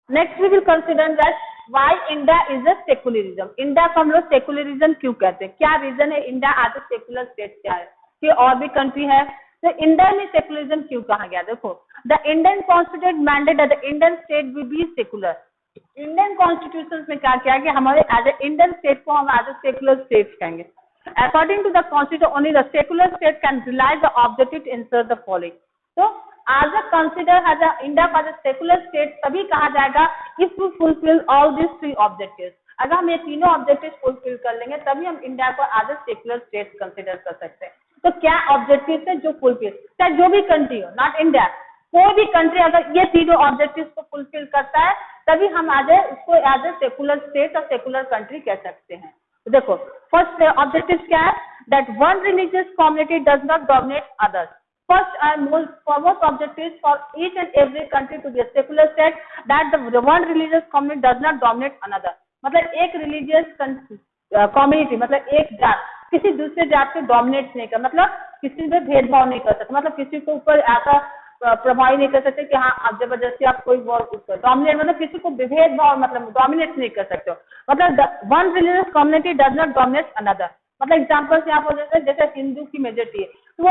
Next we will consider that why India is a secularism. India को हम लोग secularism क्यों कहते हैं, क्या रीजन है India as a secular state क्या है, कि और भी कंट्री है तो इंडिया में सेकुलरिज्म क्यों कहा गया। देखो the Indian constitution mandate that the Indian state will be secular. Indian constitution में क्या किया कि हमारे एज ए इंडियन स्टेट को हम एज ए सेकुलर स्टेट कहेंगे। According to the constitution only the secular state can realise the objective to insert the following. तो as a consider as a India as a secular state तभी कहा जाएगा if we fulfill all these three objectives। अगर हम ये तीनों objective fulfil कर लेंगे तभी हम इंडिया को as a secular state consider कर सकते हैं। तो क्या ऑब्जेक्टिव है जो फुलफिल, चाहे जो भी कंट्री हो, नॉट इंडिया, कोई भी कंट्री अगर ये तीनों ऑब्जेक्टिव को फुलफिल करता है तभी हम आज उसको एज ए सेकुलर स्टेट और सेकुलर कंट्री कह सकते हैं। तो देखो फर्स्ट ऑब्जेक्टिव क्या है, that one religious community does not dominate others. First and most foremost objective for each and every country to be a secular state that the one religious community does not dominate another। मतलब एक religious community मतलब एक जात किसी दूसरे जात को dominate नहीं कर, मतलब किसी में भेदभाव नहीं कर सकते, मतलब किसी के ऊपर ऐसा प्रभाव नहीं कर सकते कि हाँ आप जबरदस्ती आप कोई डोमिनेट, मतलब किसी को भेदभाव मतलब डोमिनेट नहीं कर सकते हो। मतलब one religious community does not dominate another. मतलब एग्जाम्पल से आप हो जाते हैं जैसे हिंदू की मेजोरिटी है तो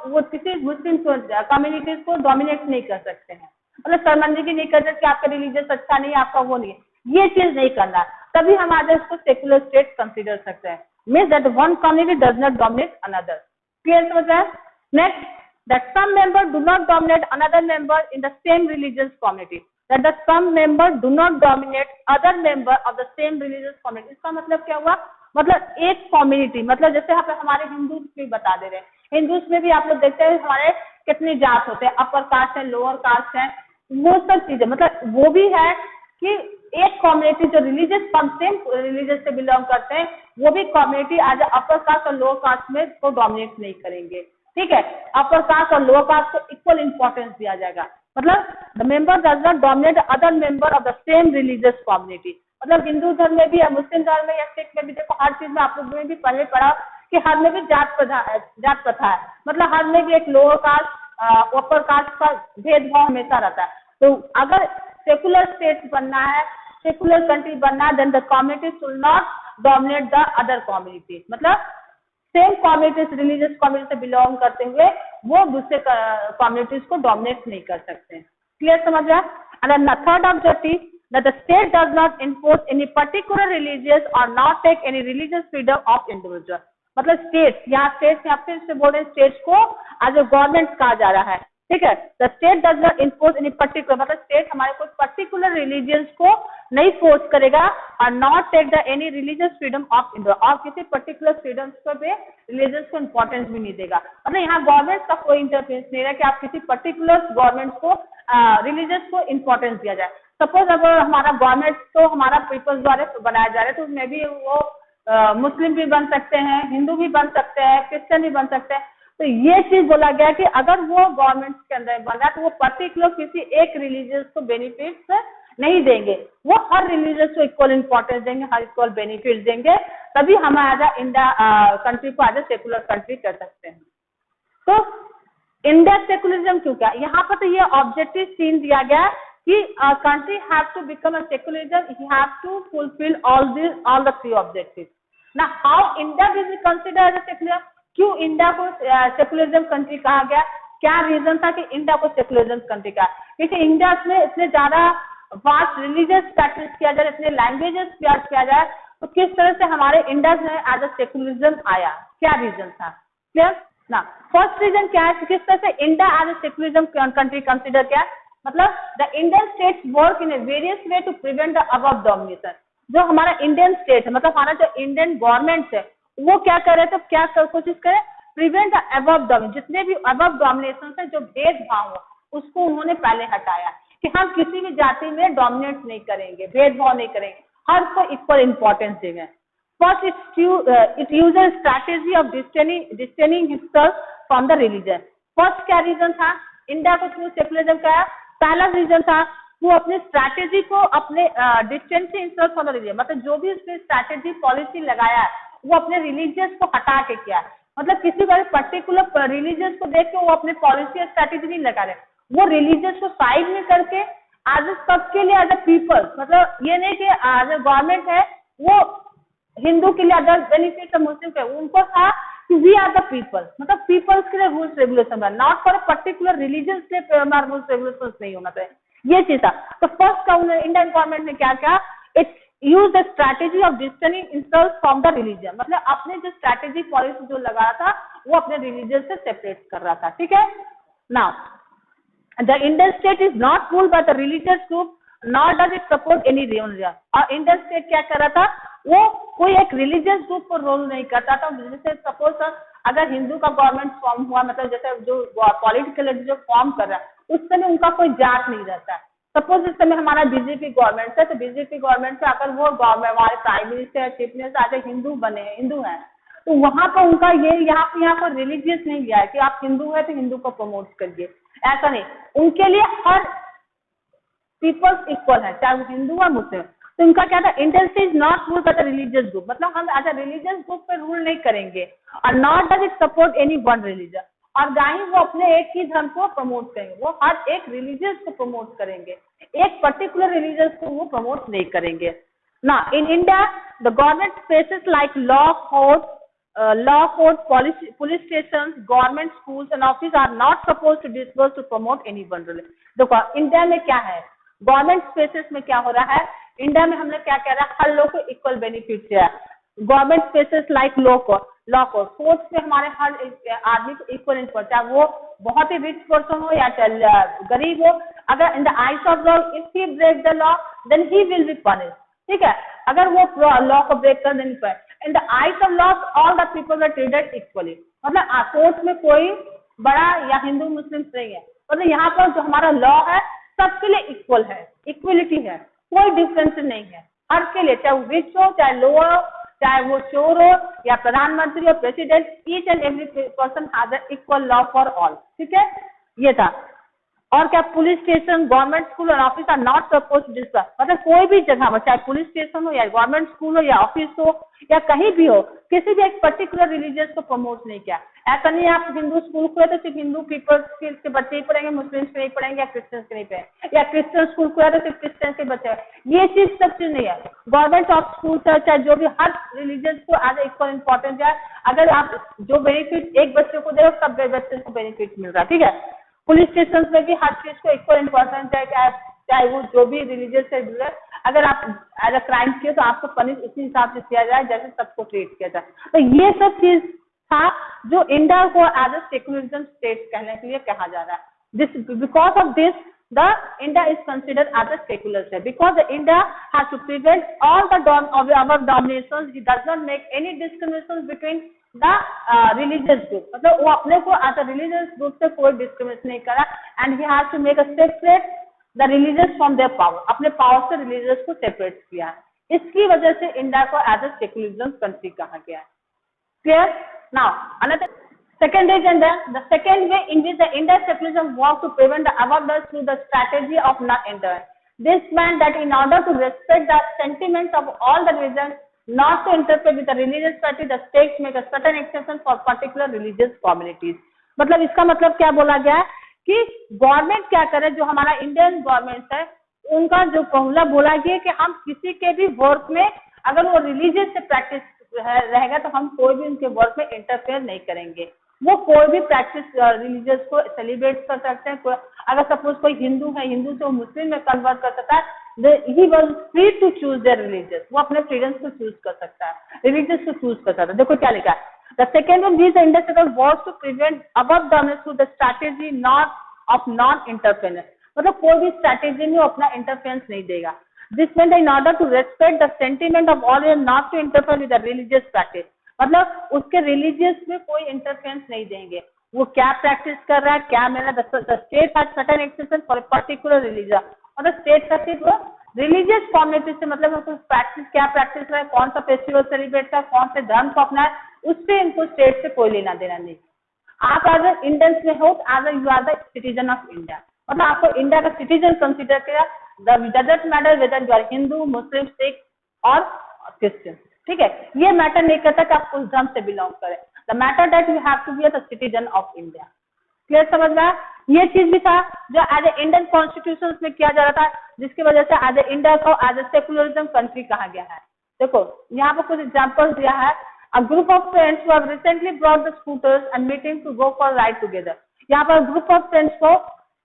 वो किसी मुस्लिम कम्युनिटीज को डोमिनेट नहीं कर सकते हैं, मतलब शर्मिंदगी नहीं कर सकते कि आपका रिलीजियस अच्छा नहीं है, आपका वो नहीं है, ये चीज नहीं करना, तभी हम आज इसको सेकुलर स्टेट कंसिडर सकते हैं। Means that one community does not dominate another. Clear समझ रहा है। Next that some member do not dominate another member in the same religious community, that the some member do not dominate other member of the same religious community. इसका मतलब क्या हुआ, मतलब एक community, मतलब जैसे आप हमारे हिंदूज भी बता दे रहे हैं, हिंदूज में भी आप लोग देखते हैं हमारे कितनी जात होते हैं, अपर कास्ट है, लोअर कास्ट है, वो सब चीजें, मतलब वो भी है कि एक कम्युनिटी जो रिलीजियस सेम रिलीजियस से बिलोंग करते हैं वो भी कम्युनिटी एज अपर कास्ट और लोअर कास्ट में को डोमिनेट नहीं करेंगे। ठीक है, अपर कास्ट और लोअर कास्ट को इक्वल इंपॉर्टेंस दिया जाएगा। मतलब the member does not dominate other member of the same religious community. मतलब हिंदू धर्म में भी या मुस्लिम धर्म में या सिख में भी देखो हर चीज में आप लोग भी पहले पढ़ा कि हर में भी जात प्रथा है, मतलब हर में भी एक लोअर कास्ट अपर कास्ट का भेदभाव हमेशा रहता है। तो अगर सेकुलर स्टेट बनना है, सेकुलर कंट्री बनना है, then the community should not dominate the other community. मतलब सेम कम्युनिटीज रिलीजियस कम्युनिटी से बिलोंग करते हुए वो दूसरे कम्युनिटीज को डोमिनेट नहीं कर सकते। क्लियर समझ रहा है। And third objective that the state does not enforce any particular religious or not take any religious freedom of individual। मतलब स्टेट, यहाँ स्टेट या फिर से बोल रहे स्टेट्स को एज ए गवर्नमेंट कहा जा रहा है। ठीक है, the state does not enforce any particular, मतलब स्टेट हमारे कोई पर्टिकुलर रिलीजियंस को नहीं फोर्स करेगा और not take the any religious freedom of India, और किसी पर्टिकुलर फ्रीडम पे रिलीजियस को इंपॉर्टेंस भी नहीं देगा। मतलब यहाँ गवर्नमेंट का कोई इंटरफेरेंस नहीं है कि आप किसी पर्टिकुलर गवर्नमेंट को रिलीजियस को इंपॉर्टेंस दिया जाए। सपोज अगर हमारा गवर्नमेंट तो हमारा पीपल्स द्वारा बनाया जा रहा है तो उसमें भी वो मुस्लिम भी बन सकते हैं, हिंदू भी बन सकते हैं, क्रिश्चियन भी बन सकते हैं। तो ये चीज बोला गया कि अगर वो गवर्नमेंट के अंदर बन रहा है तो वो पर्टिकुलर किसी एक रिलीजियस को बेनिफिट्स नहीं देंगे, वो हर रिलीजियस को इक्वल इंपॉर्टेंस देंगे, हर इक्वल बेनिफिट देंगे, तभी हम एज इंडिया कंट्री को एज ए सेकुलर कंट्री कर सकते हैं। तो इंडिया सेकुलरिज्म क्यों, क्या यहाँ पर तो ये ऑब्जेक्टिव सीन दिया गया कि country have to become a secularism, he have to fulfil all the three objective. ना how India will be consider as a secular, क्यों इंडिया को सेकुलरिज्म कंट्री कहा गया, क्या रीजन था कि इंडिया को सेकुलरिज्म कंट्री कहा, क्योंकि इंडिया में इतने ज्यादा वास्ट रिलीजियस प्रैक्टिस किया जाए, इतने लैंग्वेजेस किया जाए, तो किस तरह से हमारे इंडिया में एज अ सेकुलरिज्म आया, क्या रीजन था। क्लियर ना। फर्स्ट रीजन क्या है, किस तरह से India as a secularism country consider किया, मतलब the Indian states work in a various way to prevent the above domination. जो हमारा इंडियन स्टेट है, मतलब हमारा जो इंडियन गवर्नमेंट है, वो क्या करे, तो क्या कोशिश करे, प्रिवेंट द अबव डोमिनेशन, जितने भी अबव डोमिनेशन है, जो भेदभाव हो उसको उन्होंने पहले हटाया कि हम किसी भी जाति में डोमिनेट नहीं करेंगे, भेदभाव नहीं करेंगे, हर को इक्वल इंपॉर्टेंस देंगे। First it uses strategy of distancing himself from the religion. First क्या रीजन था इंडिया को क्यों सेकुलरिज्म कहा, पहला रीजन था वो अपने स्ट्रैटेजी को अपने distancing himself from the religion, मतलब जो भी उसने स्ट्रैटेजी पॉलिसी लगाया है वो अपने रिलीजियस को हटा के किया है। मतलब किसी का पर्टिकुलर रिलीजियस को देख के वो अपने पॉलिसी और स्ट्रैटेजी नहीं लगा रहे, वो रिलीजियस को साइड में करके आज सबके लिए एज ए पीपल, मतलब ये नहीं कि आज गवर्नमेंट है वो हिंदू के लिए अदर बेनिफिट है, मुस्लिम के, उनको था कि वी आर द पीपल, मतलब पीपल्स के लिए रूल्स रेगुलेशन है, नॉट फॉर पर्टिकुलर रिलीजन के रूल्स रेगुलेशन नहीं होना चाहिए, ये चीज था। तो फर्स्ट का इंडियन गवर्नमेंट ने क्या किया, it use the strategy of distancing himself from the religion, मतलब अपने जो स्ट्रैटेजी पॉलिसी जो लगा रहा था वो अपने रिलीजन से सेपरेट कर रहा था, ठीक है। Now the Indian state is not ruled by the religious group nor does it support any religion। और इंडियन स्टेट क्या कर रहा था, वो कोई एक रिलीजियस ग्रुप को रोल नहीं करता था। जैसे सपोज अगर हिंदू का गवर्नमेंट फॉर्म हुआ, मतलब जैसे जो पॉलिटिकल जो फॉर्म कर रहा है उस समय उनका कोई जात नहीं रहता है। सपोज इस समय हमारा बीजेपी गवर्नमेंट है, तो बीजेपी गवर्नमेंट से अगर वो हमारे प्राइम मिनिस्टर चीफ मिनिस्टर आज हिंदू बने, हिंदू हैं, तो वहां पर उनका ये यहाँ पर रिलीजियस नहीं गया है कि आप हिंदू है तो हिंदू को प्रमोट करिए, ऐसा नहीं। उनके लिए हर पीपल्स इक्वल है, चाहे वो हिंदू या मुस्लिम। तो इनका क्या था, Indian state is not rule by the religious group, मतलब हम एज अ रिलीजियस ग्रुप पे रूल नहीं करेंगे, और not does it support any one religion, और ना ही वो अपने एक ही धर्म को प्रमोट करेंगे, वो हर एक रिलीजियस को प्रमोट करेंगे, एक पर्टिकुलर रिलीजियस को वो प्रमोट नहीं करेंगे ना। In India the government spaces like law courts, police stations, government schools and offices are not supposed to disperse to promote any one religion। देखो इंडिया में क्या है, गवर्नमेंट स्पेसेस में क्या हो रहा है, इंडिया में हमने क्या कह रहा है, हर लोग को इक्वल बेनिफिट है। Government spaces like law courts में हमारे हर आदमी को इक्वल इम्पोर्ट, चाहे वो बहुत ही रिच पर्सन हो या चाहे गरीब हो, अगर in the eyes of law if he break the law then he will be punish, ठीक है, अगर वो लॉ को ब्रेक कर देने पर। In the eyes of law all the people are treated equally, मतलब कोर्ट में कोई बड़ा या हिंदू मुस्लिम नहीं है, मतलब यहाँ पर जो हमारा लॉ है सबके लिए इक्वल है, इक्वलिटी है, कोई डिफरेंस नहीं है, हर के लिए, चाहे वो रिच हो चाहे लोअर हो, चाहे वो चोर हो या प्रधानमंत्री हो president, each and every person has an equal law for all, ठीक है, ये था। और क्या, पुलिस स्टेशन, गवर्नमेंट स्कूल और office are not suppose to discuss, मतलब कोई भी जगह पर, चाहे पुलिस स्टेशन हो या गवर्नमेंट स्कूल हो या ऑफिस हो या कहीं भी हो, किसी भी एक पर्टिकुलर रिलीजियस को प्रमोट नहीं किया। ऐसा नहीं आप हिंदू स्कूल खुले तो सिर्फ हिंदू पीपल्स के बच्चे ही पढ़ेंगे, मुस्लिम्स के नहीं पढ़ेंगे या क्रिश्चियंस के नहीं पढ़ेंगे, या क्रिश्चियन स्कूल खुला तो सिर्फ क्रिश्चियन के बच्चे, ये चीज सब चीज नहीं है। गवर्नमेंट ऑफ स्कूल चाहे जो भी, हर रिलीजियस को एज इक्वल इंपॉर्टेंस है। अगर आप जो बेनिफिट एक बच्चे को दे रहे हो सब बच्चे को बेनिफिट मिल रहा है, ठीक है। पुलिस स्टेशन में भी हर चीज को इक्वल इंपॉर्टेंस है, चाहे वो जो भी रिलीजियस से जुड़े, अगर आप एज अ क्राइम किए तो आपको पनिश उसी हिसाब से किया जाए जैसे सबको ट्रीट किया जाए। तो ये सब चीज था जो इंडिया को एज अ सेक्युलरिज्म स्टेट कहने के लिए कहा जा रहा है। This because of this the India is considered as a secular state, because India has to prevent all the our dominations, he does not make any discrimination between the religious group, मतलब वो अपने को as a religious group से कोई discrimination नहीं करा, and he has to make a separate the religious from their power, अपने power से रिलीजियस को सेपरेट किया है। इसकी वजह से इंडिया को एज अ सेक्युलरिज्म कंट्री कहा गया है। Clear? Now another second reason, the second way in which the Indian secularism worked to prevent the above through the strategy of not interfering. This meant that in order to respect the sentiments of all the religions, not to interfere with the religious practice, the states make a certain exception for particular religious communities। मतलब इसका मतलब क्या बोला गया है कि government क्या करे, जो हमारा इंडियन गवर्नमेंट है उनका जो पहला बोला गया कि हम किसी के भी वर्क में अगर वो रिलीजियस से प्रैक्टिस रहेगा तो हम कोई भी उनके वर्क में इंटरफेयर नहीं करेंगे। वो कोई भी प्रैक्टिस रिलीजियस को सेलिब्रेट कर सकते हैं। अगर सपोज कोई हिंदू है, हिंदू से वो मुस्लिम में कन्वर्ट कर सकता है, he was free to choose their religious, वो अपने फ्रीडम को चूज कर सकता है, रिलीजियस को चूज कर सकता है। देखो क्या लिखा है, the second one is the Indian was to prevent above domination through the strategy not of non interference, मतलब कोई भी स्ट्रैटेजी में अपना इंटरफेरेंस नहीं देगा। This means in order to respect the sentiment of all and not to interfere with the religious practice, मतलब उसके religious में कोई इंटरफेरेंस नहीं देंगे। वो क्या प्रैक्टिस कर रहा है, क्या मेरा the state has certain exception for a particular religion, और द स्टेट का सिर्फ रिलीजियस कम्युनिटी से मतलब उसको प्रैक्टिस क्या प्रैक्टिस है, कौन सा फेस्टिवल सेलिब्रेट कर, कौन से धर्म को अपना है, उससे इनको स्टेट से कोई लेना देना नहीं। आप एज इंडियंस में हो, as you are the citizen of India, मतलब आपको इंडिया का सिटीजन कंसिडर किया। Doesn't matter whether you are Hindu, Muslim, Sikh और क्रिश्चियन, ठीक है, ये मैटर नहीं करता कि आप उस धर्म से बिलोंग करें। The matter that you have to be the citizen of India. Clear समझ में आया? ये चीज भी था जो एज ए इंडियन कॉन्स्टिट्यूशन में किया जा रहा था, जिसकी वजह से एज ए इंडिया को एज ए सेकुलरिज्म कंट्री कहा गया है। देखो यहाँ पर कुछ एग्जांपल्स दिया है। A group of friends who have recently brought the scooters and meeting to go for ride together. यहाँ पर ग्रुप ऑफ फ्रेंड्स को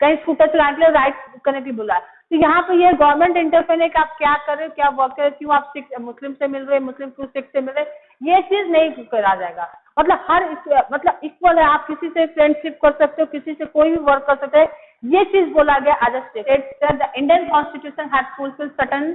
कहीं स्कूटर चलाने के लिए राइड करने के लिए बोला। तो यहाँ पे ये गवर्नमेंट इंटरफेयर है कि आप क्या कर रहे हो, क्या वर्क कर रहे हो, क्यों आप सिख मुस्लिम से मिल रहे हो, मुस्लिम क्यों सिख से मिल रहे, ये चीज नहीं करा जाएगा। मतलब इक्वल है, आप किसी से फ्रेंडशिप कर सकते हो, किसी से कोई भी वर्क कर सकते हैं, ये चीज बोला गया as a state. The Indian constitution had fulfil certain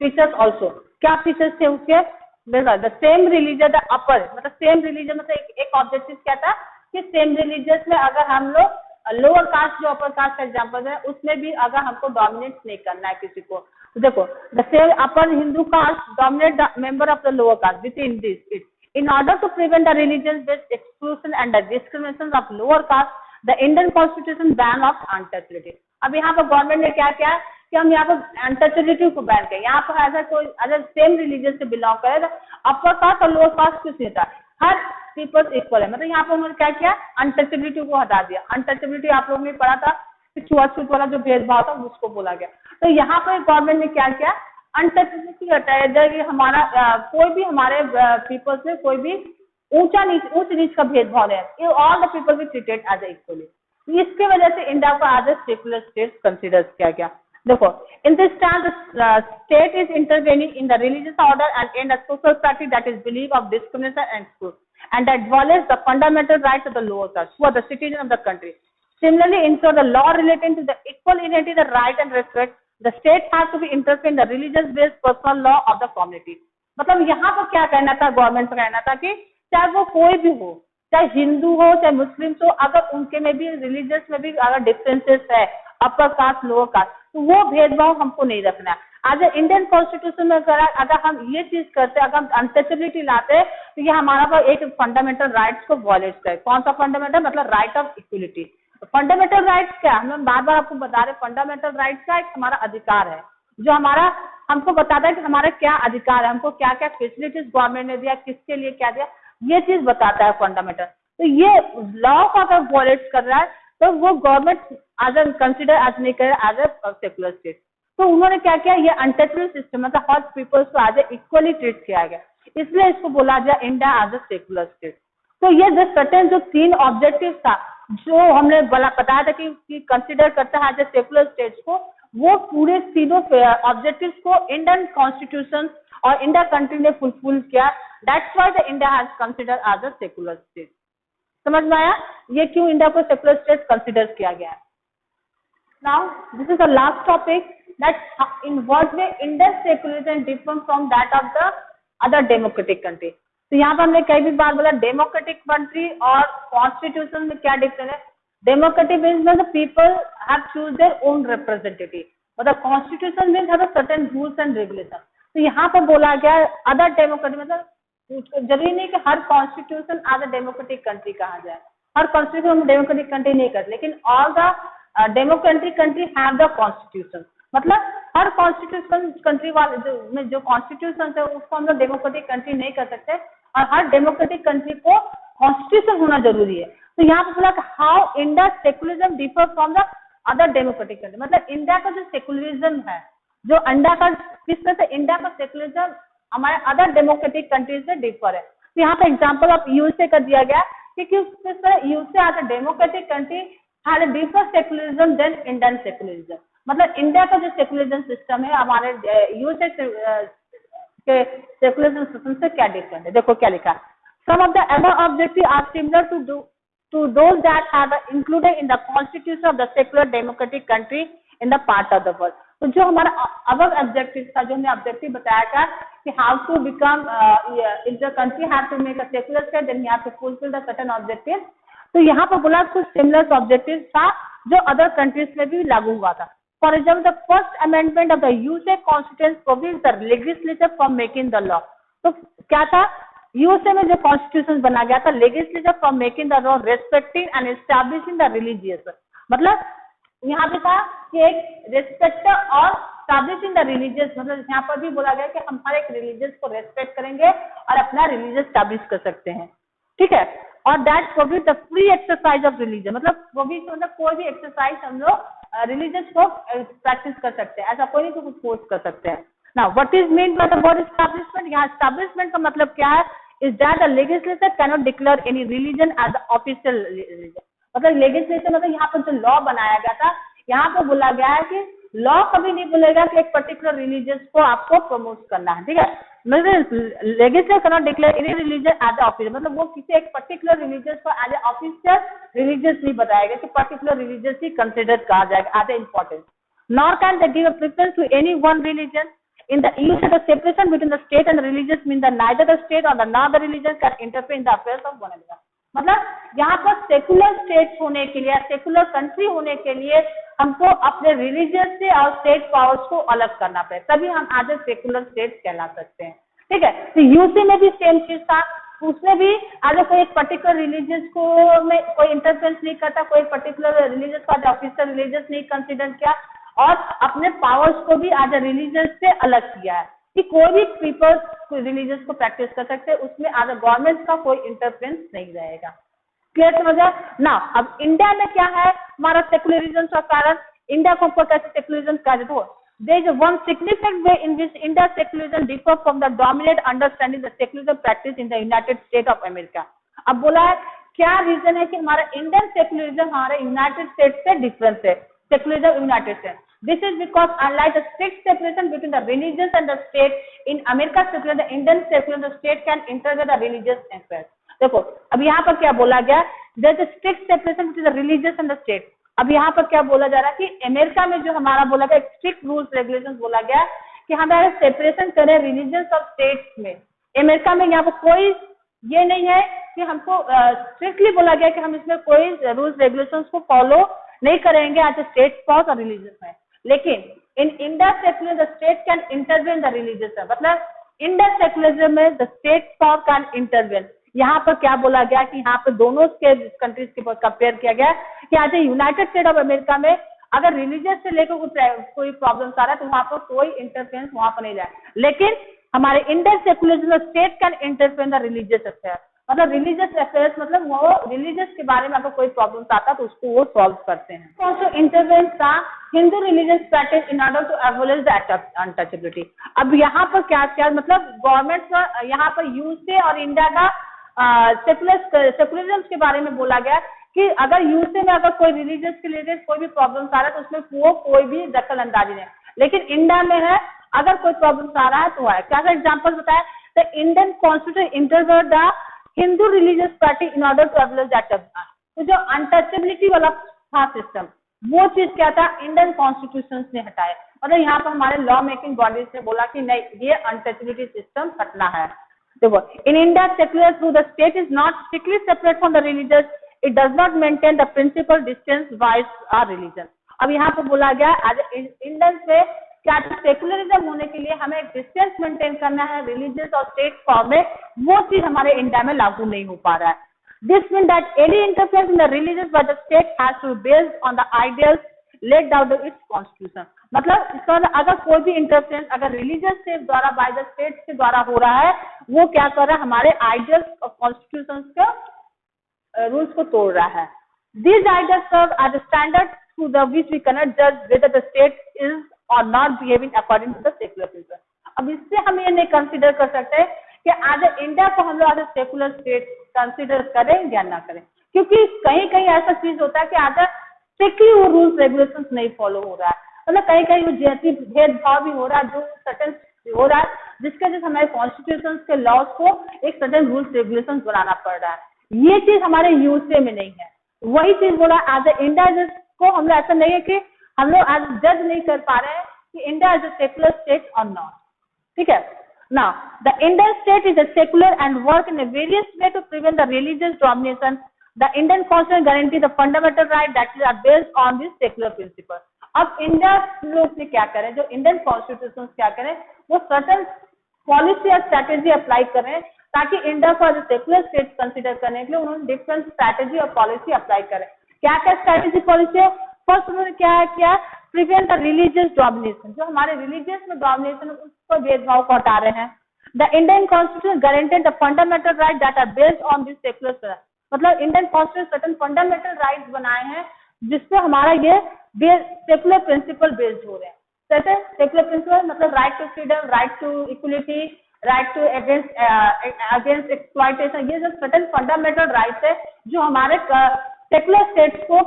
features also. क्या फीचर्स थे उसके? The same religion the upper, मतलब सेम रिलीजन, मतलब एक ऑब्जेक्टिव क्या था कि सेम रिलीजियस में अगर हम लोग लोअर कास्ट जो अपर कास्ट का एग्जाम्पल है उसमें भी अगर हमको डोमिनेट नहीं करना है किसी को, तो देखो the same upper Hindu caste dominate the member of the lower caste within this it in order to prevent the religious based exclusion and the discrimination of lower caste the Indian constitution ban of untouchability. अब यहाँ पर government ने क्या किया कि हम यहाँ पर अनटचेबिलिटी को बैन किया। यहाँ पर ऐसा कोई अगर सेम रिलीजन से बिलोंग करे तो अपर कास्ट और लोअर कास्ट कुछ नहीं था, हर पीपल इक्वल है। मतलब यहाँ पर उन्होंने क्या किया, अनटचेबिलिटी को हटा दिया। अनटचेबिलिटी आप लोगों ने पढ़ा था कि छुआछूत वाला जो भेदभाव था उसको बोला गया। तो यहाँ पर गवर्नमेंट ने क्या किया, अनटचेबिलिटी हटाया जाए कि हमारा कोई भी हमारे पीपल्स में कोई भी उच्च नीच का भेदभाव है, all the people be treated as equally. इसके वजह से इंडिया को as a secular state consider किया गया। देखो in this time the state is intervening in the religious order and in the social practice that is believe of discrimination and exclusion and that violates the fundamental rights of the lower caste who are the citizens of the country. Similarly, ensure the law relating to the equal identity, the right and respect, the state has to be interfere in the religious based personal law of the community. मतलब यहाँ पर क्या कहना था, government का कहना था कि चाहे वो कोई भी हो, चाहे हिंदू हो चाहे मुस्लिम हो, अगर उनके में भी रिलीजियस में भी अगर डिफरेंसेस है, अपर कास्ट लोअर कास्ट, तो वो भेदभाव हमको नहीं रखना है। आज इंडियन कॉन्स्टिट्यूशन में अगर हम ये चीज करते, अगर हम अनटचेबिलिटी लाते तो ये हमारा पर एक फंडामेंटल राइट्स को वॉलेट करे। कौन सा फंडामेंटल, मतलब right of equality. Fundamental rights क्या, हम बार बार आपको बता रहे, फंडामेंटल राइट्स का एक हमारा अधिकार है जो हमारा हमको बताता है कि हमारा क्या अधिकार है, हमको क्या क्या फैसिलिटीज गवर्नमेंट ने दिया, किसके लिए क्या दिया, ये चीज बताता है फंडामेंटल। तो ये लॉ का अगर वॉलेट कर रहा है तो वो government as a consider as नहीं करे एज ए सेकुलर स्टेट। तो उन्होंने क्या किया, ये अनटचेबल सिस्टम मतलब हर पीपल्स को एज ए इक्वली ट्रीट किया गया, इसलिए इसको बोला गया India as a secular state. तो ये जो सर्टेन जो 3 ऑब्जेक्टिव था जो हमने बताया था कि कंसिडर करता है एज ए सेकुलर स्टेट को, वो पूरे तीनों ऑब्जेक्टिव्स को इंडियन कॉन्स्टिट्यूशन और इंडिया कंट्री ने फुलफिल किया। That's why the India has consider as a secular state. समझ में आया ये क्यों इंडिया को सेकुलर स्टेट कंसिडर किया गया है। Now this is the last topic, that in what way Indian secularism differ from that of the other democratic country। तो यहाँ पर हमने कई भी बार बोला डेमोक्रेटिक कंट्री और कॉन्स्टिट्यूशन में क्या डिफरेंस है। Democratic means the people have choose their own representative, मतलब constitution means have certain rules and regulation. तो यहाँ पर बोला गया अदर डेमोक्रेटिक, मतलब जरूरी नहीं कि हर constitution as a democratic country कहा जाए, हर कॉन्स्टिट्यूशन डेमोक्रेटिक कंट्री नहीं करते, लेकिन all the democratic country have the constitution. मतलब हर कॉन्स्टिट्यूशन कंट्री वाले जो कॉन्स्टिट्यूशन है उसको हम लोग डेमोक्रेटिक कंट्री नहीं कर सकते, और हर डेमोक्रेटिक कंट्री को कॉन्स्टिट्यूशन होना जरूरी है। तो यहाँ पे बोला कि how India secularism differ from the other democratic country, मतलब इंडिया का जो सेकुलरिज्म है, जो इंडिया का किस तरह से इंडिया का सेकुलरिज्म हमारे अदर डेमोक्रेटिक कंट्री से डिफर है। तो यहाँ पे एग्जाम्पल ऑफ यूएसए का दिया गया कि किस तरह USA as a democratic country had a differ secularism than Indian secularism. मतलब इंडिया का जो सेकुलरिज्म सिस्टम है हमारे यूएसए के सेकुलरिज्म सिस्टम से क्या डिफरेंट है। देखो क्या लिखा है, some of the above objective are similar to those that have included in the constitution of the secular democratic country in the part of the world. तो जो हमारा अबव ऑब्जेक्टिव था, जो हमने ऑब्जेक्टिव बताया था कि how to become if the country have to make a secular state then you have to fulfil the certain objective. तो यहाँ पर बोला कुछ सिमिलर ऑब्जेक्टिव था जो अदर कंट्रीज में भी लागू हुआ था। For example, the first amendment of the USA Constitution forbids the legislature from making the law। तो क्या था, यूएसए में जो कॉन्स्टिट्यूशन बना गया था, legislature from making the law respecting and establishing the religious, मतलब यहाँ पे था कि एक रेस्पेक्ट और एस्टैब्लिशिंग द रिलीजियस, मतलब यहाँ पर भी बोला गया कि हम हर एक रिलीजियस को रेस्पेक्ट करेंगे और अपना रिलीजियस एस्टैब्लिश कर सकते हैं। ठीक है, और that prohibit the free exercise of religion, मतलब वो भी मतलब कोई भी एक्सरसाइज हम लोग रिलीजियस को प्रैक्टिस कर सकते हैं, ऐसा कोई नहीं तो फोर्स कर सकते हैं। Now what is mean by the word establishment, यहाँ एस्टैब्लिशमेंट का मतलब क्या है, is that the legislature can not declare any religion as the official religion, मतलब लेजिस्लेचर मतलब यहाँ पर जो लॉ बनाया गया था, यहाँ पर बोला गया है कि लॉ कभी नहीं बोलेगा कि एक पर्टिकुलर रिलीजियस को आपको प्रमोट करना है, ठीक है, मतलब legislature can not declare any religion as the official, मतलब वो किसी एक पर्टिकुलर रिलीजियस को एज ए ऑफिशियल रिलीजियस नहीं बताएगा कि पर्टिकुलर रिलीजियस ही कंसिडर कहा जाएगा as a important, nor can they give a preference to any one religion in the use of the separation between the state and the religious mean that neither the state or the nor the religion can interfere in the affairs of one another, मतलब यहाँ पर secular state होने के लिए, secular country होने के लिए हमको अपने रिलीजियस से और स्टेट पावर्स को अलग करना पड़े, तभी हम आज सेकुलर स्टेट कहला सकते हैं, ठीक है। तो यूसी में भी सेम चीज था, उसमें भी आज कोई एक पर्टिकुलर रिलीजियस को में कोई इंटरफेरेंस नहीं करता, कोई पर्टिकुलर रिलीजियस को ऑफिशियल रिलीजियस नहीं कंसिडर किया और अपने पावर्स को भी आज रिलीजियस से अलग किया है कि कोई भी पीपल रिलीजियस को प्रैक्टिस कर सकते हैं, उसमें आज गवर्नमेंट का कोई इंटरफेरेंस नहीं रहेगा। क्लियर समझा ना। अब इंडिया में क्या है हमारा सेकुलरिज्म का कारण, इंडिया को कैसे सेकुलरिज्म कहा जाता है, there is one significant way in which India's secularism differs from the dominant understanding the secularism practice in the United States of America। अब बोला है क्या रीजन है कि हमारा इंडियन सेकुलरिज्म हमारे यूनाइटेड स्टेट्स से डिफरेंस है, secularism United states. This is because unlike the strict separation between the religious and the state, in America secular, the Indian secular, the state can interfere the religious affairs। देखो अब यहाँ पर क्या बोला गया, there is a strict separation between the religious and the state। अब यहाँ पर क्या बोला जा रहा है कि अमेरिका में जो हमारा बोला गया स्ट्रिक्ट रूल्स रेगुलेशन बोला गया कि हमारे सेपरेशन करें रिलीजियस और स्टेट्स में। अमेरिका में यहाँ पर कोई ये नहीं है कि हमको स्ट्रिक्टली बोला गया कि हम इसमें कोई रूल्स रेगुलेशंस को फॉलो नहीं करेंगे आज स्टेट पावर और रिलीजियस में, लेकिन in India secular the state can intervene the religious, मतलब इंडिया सेकुलरिज्म में the state power can intervene. यहाँ पर क्या बोला गया कि यहाँ पर दोनों के कंट्रीज के कंपेयर किया गया कि आज यूनाइटेड स्टेट ऑफ अमेरिका में अगर रिलीजियस से लेकर कोई प्रॉब्लम आ रहा है तो वहां पर कोई इंटरफेरेंस वहां पर नहीं जाए, लेकिन हमारे इंडियन सेकुलरिज्म में state can interfere the religious affair, मतलब रिलीजियस अफेयर्स मतलब वो रिलीजियस के बारे में अगर कोई प्रॉब्लम आता तो उसको वो सॉल्व करते हैं। ऑल्सो इंटरवेंस था Hindu religious practice in order to abolish the untouchability. अब यहाँ पर क्या क्या मतलब गवर्नमेंट का यहाँ पर यूएसए और इंडिया का सेकुलरिज्म के बारे में बोला गया कि अगर यूएसए में अगर कोई रिलीजियस के रिलेटेड कोई भी प्रॉब्लम आ रहा है तो उसमें वो कोई भी दखल अंदाजी नहीं, लेकिन इंडिया में है अगर कोई प्रॉब्लम आ रहा है तो है। क्या एग्जाम्पल बताया, the Indian constitution intervened the Hindu religious practice in order to abolish that. तो जो अनटचेबिलिटी वाला था सिस्टम वो चीज क्या था इंडियन कॉन्स्टिट्यूशन ने हटाया, मतलब यहाँ पर हमारे लॉ मेकिंग बॉडीज ने बोला कि नहीं ये अनटचेबिलिटी सिस्टम हटना है। देखो in India secular through the state is not strictly separate from the religious, it does not maintain the principle distance wise are religion. अब यहाँ पर बोला गया एज इंडियन से क्या सेकुलरिज्म होने के लिए हमें एक डिस्टेंस मेंटेन करना है रिलीजियस और स्टेट फॉर्म में, वो चीज हमारे इंडिया में लागू नहीं हो पा रहा है। This mean that any interference in the religious by the state has to be based on the ideals laid down its constitution. मतलब इसका अगर कोई भी इंटरफेरेंस अगर रिलीजियस के द्वारा बाय द स्टेट के द्वारा हो रहा है वो क्या कर रहा है हमारे आइडियल्स और कॉन्स्टिट्यूशन के रूल्स को तोड़ रहा है। These ideas serve as a standard through the which we cannot judge whether the state is or not behaving according to the secular principle। अब इससे हम ये नहीं कंसीडर कर सकते कि आज इंडिया को हम लोग आज सेकुलर स्टेट कंसीडर करें या ना करें, क्योंकि कहीं कहीं ऐसा चीज होता है कि आज स्ट्रिक्टली वो रूल्स रेगुलेशंस नहीं फॉलो हो रहा है, मतलब कहीं कहीं वो जाति भेदभाव भी हो रहा है जो सर्टेन हो रहा है जिसके वजह से हमारे कॉन्स्टिट्यूशन के लॉज को एक सर्टेन रूल्स रेगुलेशन बनाना पड़ रहा है। ये चीज हमारे यूएसए में नहीं है। वही चीज बोला एज ए इंडिया को हम लोग ऐसा नहीं है कि हम लोग आज जज नहीं कर पा रहे हैं कि India is a secular state और नॉट, ठीक है। Now the Indian state is a secular and work in a various way to prevent the religious domination. The Indian constitution guarantee the fundamental right that are based on this secular principle. अब India लोग से क्या करें, जो Indian constitution क्या करें वो certain policy और स्ट्रैटेजी अप्लाई करें ताकि इंडिया को as a secular state consider करने के लिए उन्होंने डिफरेंट स्ट्रैटेजी और पॉलिसी अप्लाई करें। क्या क्या स्ट्रैटेजी पॉलिसी है, फर्स्ट उन्होंने क्या किया प्रिवेंट द रिलीजियस डोमिनेशन, जो हमारे रिलीजियस में डोमिनेशन उसको भेदभाव को हटा रहे हैं। The Indian constitution guaranteed the fundamental right that are based on this secular. मतलब Indian constitution certain fundamental rights बनाए हैं जिसपे हमारा ये सेकुलर प्रिंसिपल बेस्ड हो रहे हैं। जैसे सेकुलर प्रिंसिपल मतलब right to freedom, right to equality, right to against exploitation, ये सब सर्टेन फंडामेंटल राइट्स है जो हमारे सेकुलर स्टेट्स को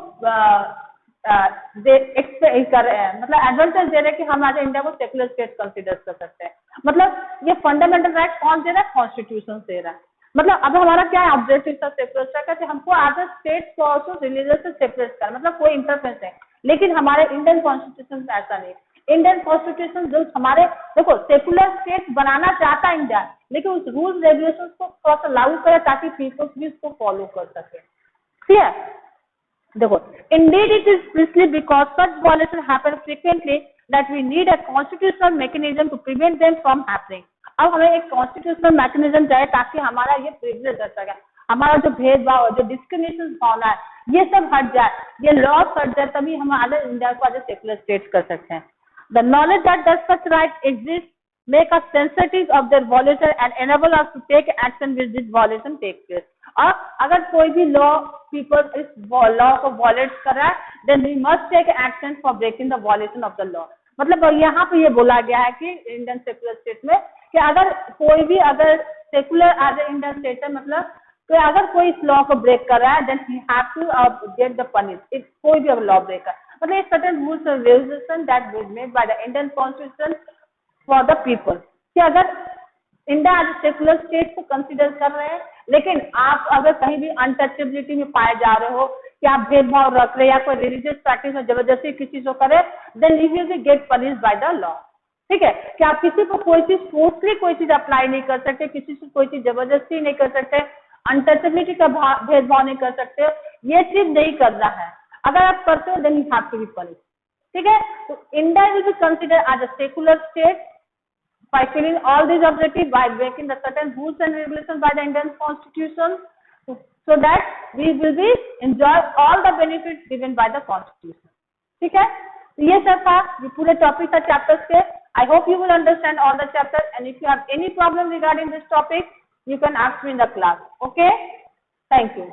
कर रहे हैं, मतलब एडवांटेज दे रहे हैं कि हम आज इंडिया को सेकुलर स्टेट कंसिडर कर सकते हैं। मतलब ये फंडामेंटल राइट कौन दे रहा है? कॉन्स्टिट्यूशन दे रहा है। मतलब अब हमारा क्या ऑब्जेक्टिव था सेकुलर स्टेट का कि हमको अदर स्टेट्स को ऑल्सो रिलीजियस से सेपरेट कर, मतलब कोई इंटरफेरेंस है। लेकिन हमारे इंडियन कॉन्स्टिट्यूशन में ऐसा नहीं। इंडियन कॉन्स्टिट्यूशन जो हमारे देखो सेकुलर स्टेट बनाना चाहता है इंडिया, लेकिन उस रूल्स रेगुलेशन को थोड़ा सा लागू करे ताकि पीपल्स भी उसको फॉलो कर सके। ठीक है, देखो indeed it is precisely because such violations happen frequently that we need a constitutional mechanism to prevent them from happening। अब हमें एक कॉन्स्टिट्यूशनल मैकेनिज्म चाहिए ताकि हमारा ये प्रिविलेज हट सके, हमारा जो भेदभाव जो डिस्क्रिमिनेशन भावना है ये सब हट जाए, ये लॉस हट जाए, तभी हम आज इंडिया को आज सेकुलर स्टेट कर सकते हैं। The knowledge that such right exists make us sensitive of their violation and enable us to take action with this violation take place। और अगर कोई भी लॉ पीपल इस लॉ को वॉलेट कर रहा है, then we must take action for breaking the violation of the law. मतलब यहाँ पे ये बोला गया है कि इंडियन सेकुलर स्टेट में कि अगर कोई भी अगर secular as a Indian state है, मतलब तो अगर कोई इस लॉ को ब्रेक कर रहा है then he have to get the punish. If कोई भी अगर लॉ ब्रेक है, मतलब एक certain rules and regulation that was made by the Indian constitution for the people, कि अगर इंडिया आज सेकुलर स्टेट को कंसिडर कर रहे हैं, लेकिन आप अगर कहीं भी अनटचेबिलिटी में पाए जा रहे हो कि आप भेदभाव रख रहे हैं या कोई रिलीजियस प्रैक्टिस में जबरदस्ती किसी को करे, then you will be get punished by the law. ठीक है, कि आप किसी को कोई चीज फोर्सली कोई चीज अप्लाई नहीं कर सकते, किसी से कोई चीज जबरदस्ती नहीं कर सकते, अनटचेबिलिटी का भेदभाव नहीं कर सकते, ये चीज नहीं कर रहा है। अगर आप करते हो then you have to be punished. ठीक है, तो India will be considered as a secular state by filling all these objectives, by breaking the certain rules and regulations by the Indian Constitution, so that we will be enjoy all the benefits given by the Constitution। ठीक है, तो ये सब था, ये पूरे topic था chapters के। I hope you will understand all the chapters, and if you have any problem regarding this topic, you can ask me in the class। Okay, thank you।